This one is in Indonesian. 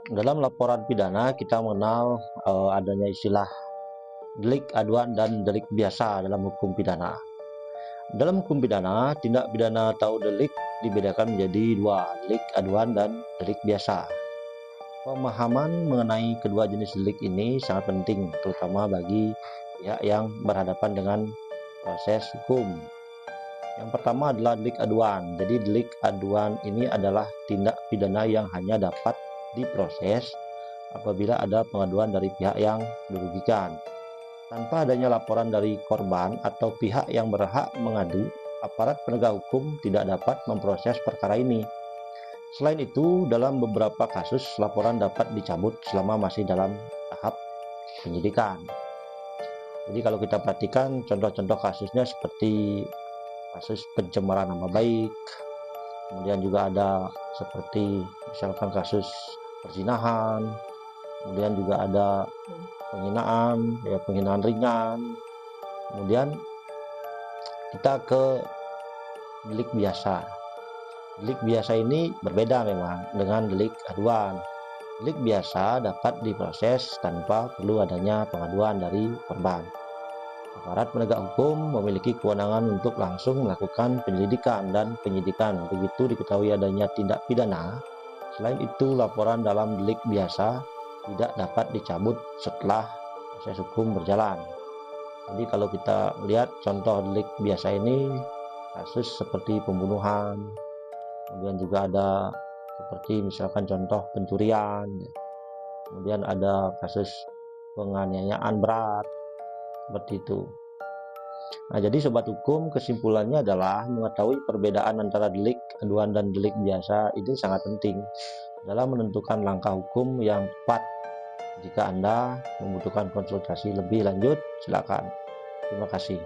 Dalam laporan pidana kita mengenal adanya istilah delik aduan dan delik biasa dalam hukum pidana. Dalam hukum pidana, tindak pidana atau delik dibedakan menjadi dua, delik aduan dan delik biasa. Pemahaman mengenai kedua jenis delik ini sangat penting, terutama bagi pihak yang berhadapan dengan proses hukum. Yang pertama adalah delik aduan. Jadi delik aduan ini adalah tindak pidana yang hanya dapat diproses apabila ada pengaduan dari pihak yang dirugikan. Tanpa adanya laporan dari korban atau pihak yang berhak mengadu, aparat penegak hukum tidak dapat memproses perkara ini. Selain itu, dalam beberapa kasus laporan dapat dicabut selama masih dalam tahap penyidikan. Jadi kalau kita perhatikan contoh-contoh kasusnya seperti kasus pencemaran nama baik, kemudian juga ada seperti misalkan kasus perzinahan, kemudian juga ada penghinaan ringan. Kemudian kita ke delik biasa. Delik biasa ini berbeda memang dengan delik aduan. Delik biasa dapat diproses tanpa perlu adanya pengaduan dari korban. Aparat penegak hukum memiliki kewenangan untuk langsung melakukan penyelidikan dan penyidikan. Begitu diketahui adanya tindak pidana, selain itu laporan dalam delik biasa tidak dapat dicabut setelah proses hukum berjalan. Jadi kalau kita lihat contoh delik biasa ini, kasus seperti pembunuhan, kemudian juga ada seperti misalkan contoh pencurian, kemudian ada kasus penganiayaan berat, seperti itu. Nah, jadi sobat hukum, kesimpulannya adalah mengetahui perbedaan antara delik aduan dan delik biasa itu sangat penting dalam menentukan langkah hukum yang tepat. Jika Anda membutuhkan konsultasi lebih lanjut, silakan. Terima kasih.